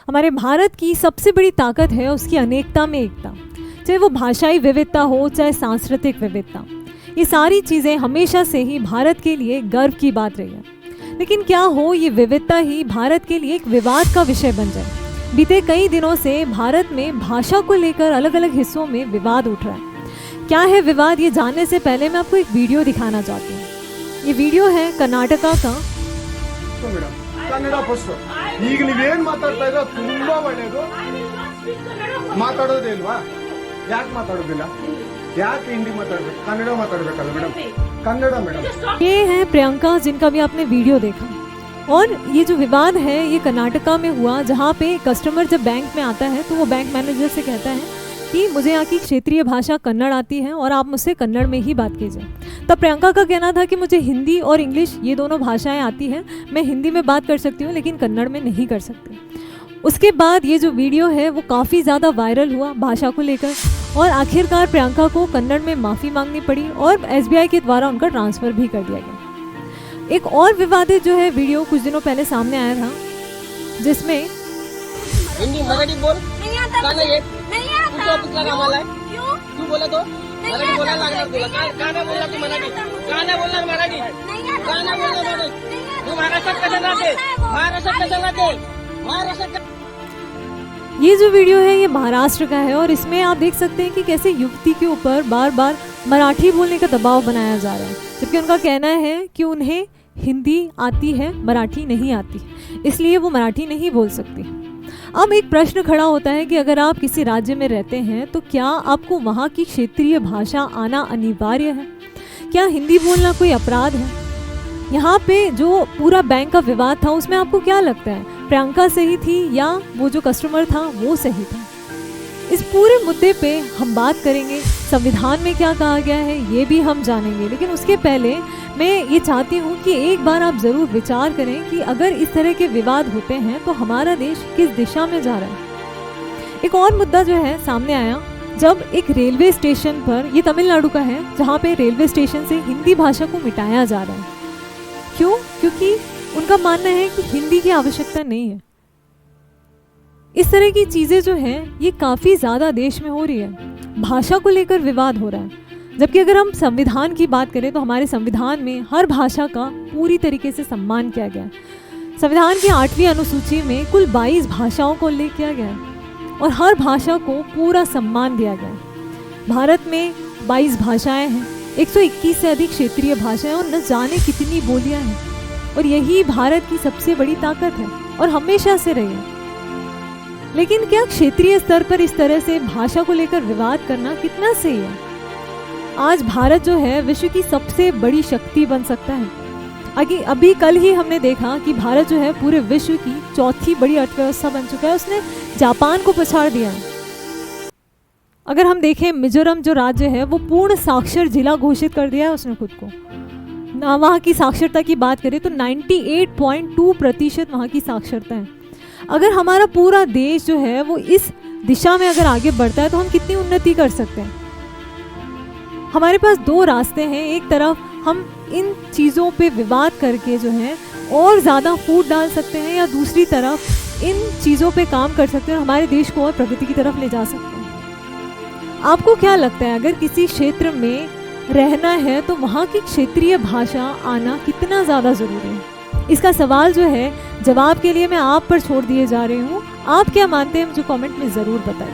हमारे भारत की सबसे बड़ी ताकत है उसकी अनेकता में एकता, चाहे वो भाषाई विविधता हो चाहे सांस्कृतिक विविधता। ये सारी चीज़ें हमेशा से ही भारत के लिए गर्व की बात रही है। लेकिन क्या हो ये विविधता ही भारत के लिए एक विवाद का विषय बन जाए। बीते कई दिनों से भारत में भाषा को लेकर अलग अलग हिस्सों में विवाद उठ रहा है। क्या है विवाद, ये जानने से पहले मैं आपको एक वीडियो दिखाना चाहती हूँ। ये वीडियो है कर्नाटका का। ಕನ್ನಡ ಫಸ್ಟ್ ಈಗ ನೀವೇನ್ ಮಾತಾಡ್ತಾ ಇರೋ ತುಂಬಾ ಒಳ್ಳೇದು ಮಾತಾಡೋದಿಲ್ವಾ ಯಾಕೆ ಮಾತಾಡೋದಿಲ್ಲ ಯಾಕೆ ಹಿಂದಿ ಮಾತಾಡಬೇಕು ಕನ್ನಡ ಮಾತಾಡಬೇಕಲ್ಲ ಮೇಡम कन्नड़ मैडम। ये है प्रियंका जिनका भी आपने वीडियो देखा। और ये जो विवाद है ये कर्नाटका में हुआ, जहाँ पे कस्टमर जब बैंक में आता है तो वो बैंक मैनेजर से कहता है कि मुझे यहाँ की क्षेत्रीय भाषा कन्नड़ आती है और आप मुझसे कन्नड़ में ही बात कीजिए। तब प्रियंका का कहना था कि मुझे हिंदी और इंग्लिश ये दोनों भाषाएं आती हैं, मैं हिंदी में बात कर सकती हूँ लेकिन कन्नड़ में नहीं कर सकती। उसके बाद ये जो वीडियो है वो काफ़ी ज़्यादा वायरल हुआ भाषा को लेकर, और आखिरकार प्रियंका को कन्नड़ में माफ़ी मांगनी पड़ी और SBI के द्वारा उनका ट्रांसफ़र भी कर दिया गया। एक और विवादित जो है वीडियो कुछ दिनों पहले सामने आया था, जिसमें हिंदी मराठी बोल नहीं आता क्यों बोला तो मराठी बोला लागणार तुला का बोलला तू मराठी का बोलणार मराठी का बोलणार मराठी तू महाराष्ट्रात कशा राहते महाराष्ट्रात ये जो वीडियो है ये महाराष्ट्र का है और इसमें आप देख सकते हैं कि कैसे युवती के ऊपर बार बार मराठी बोलने का दबाव बनाया जा रहा है, जबकि उनका कहना है कि उन्हें हिंदी आती है मराठी नहीं आती, इसलिए वो मराठी नहीं बोल सकती। अब एक प्रश्न खड़ा होता है कि अगर आप किसी राज्य में रहते हैं तो क्या आपको वहाँ की क्षेत्रीय भाषा आना अनिवार्य है? क्या हिंदी बोलना कोई अपराध है? यहाँ पे जो पूरा बैंक का विवाद था उसमें आपको क्या लगता है, प्रियंका सही थी या वो जो कस्टमर था वो सही था? इस पूरे मुद्दे पे हम बात करेंगे, संविधान में क्या कहा गया है ये भी हम जानेंगे। लेकिन उसके पहले मैं ये चाहती हूँ कि एक बार आप ज़रूर विचार करें कि अगर इस तरह के विवाद होते हैं तो हमारा देश किस दिशा में जा रहा है। एक और मुद्दा जो है सामने आया जब एक रेलवे स्टेशन पर, ये तमिलनाडु का है, जहाँ पे रेलवे स्टेशन से हिंदी भाषा को मिटाया जा रहा है। क्यों? क्योंकि उनका मानना है कि हिंदी की आवश्यकता नहीं है। इस तरह की चीज़ें जो हैं ये काफ़ी ज़्यादा देश में हो रही है, भाषा को लेकर विवाद हो रहा है। जबकि अगर हम संविधान की बात करें तो हमारे संविधान में हर भाषा का पूरी तरीके से सम्मान किया गया है। संविधान की 8वीं अनुसूची में कुल 22 भाषाओं को उल्लेख किया गया है और हर भाषा को पूरा सम्मान दिया गया है। भारत में 22 भाषाएं हैं, 121 से अधिक क्षेत्रीय भाषाएं और न जाने कितनी बोलियां हैं, और यही भारत की सबसे बड़ी ताकत है और हमेशा से रही है। लेकिन क्या क्षेत्रीय स्तर पर इस तरह से भाषा को लेकर विवाद करना कितना सही है? आज भारत जो है विश्व की सबसे बड़ी शक्ति बन सकता है। अभी कल ही हमने देखा कि भारत जो है पूरे विश्व की चौथी बड़ी अर्थव्यवस्था बन चुका है, उसने जापान को पछाड़ दिया है। अगर हम देखें मिजोरम जो राज्य है वो पूर्ण साक्षर जिला घोषित कर दिया है उसने खुद को। वहाँ की साक्षरता की बात करें तो 98.2% वहाँ की साक्षरता है। अगर हमारा पूरा देश जो है वो इस दिशा में अगर आगे बढ़ता है तो हम कितनी उन्नति कर सकते हैं। हमारे पास दो रास्ते हैं, एक तरफ हम इन चीज़ों पे विवाद करके जो है और ज़्यादा फूट डाल सकते हैं, या दूसरी तरफ इन चीज़ों पे काम कर सकते हैं और हमारे देश को और प्रगति की तरफ ले जा सकते हैं। आपको क्या लगता है, अगर किसी क्षेत्र में रहना है तो वहाँ की क्षेत्रीय भाषा आना कितना ज़्यादा ज़रूरी है? इसका सवाल जो है जवाब के लिए मैं आप पर छोड़ दिए जा रही हूँ। आप क्या मानते हैं मुझे कमेंट में ज़रूर बताइए।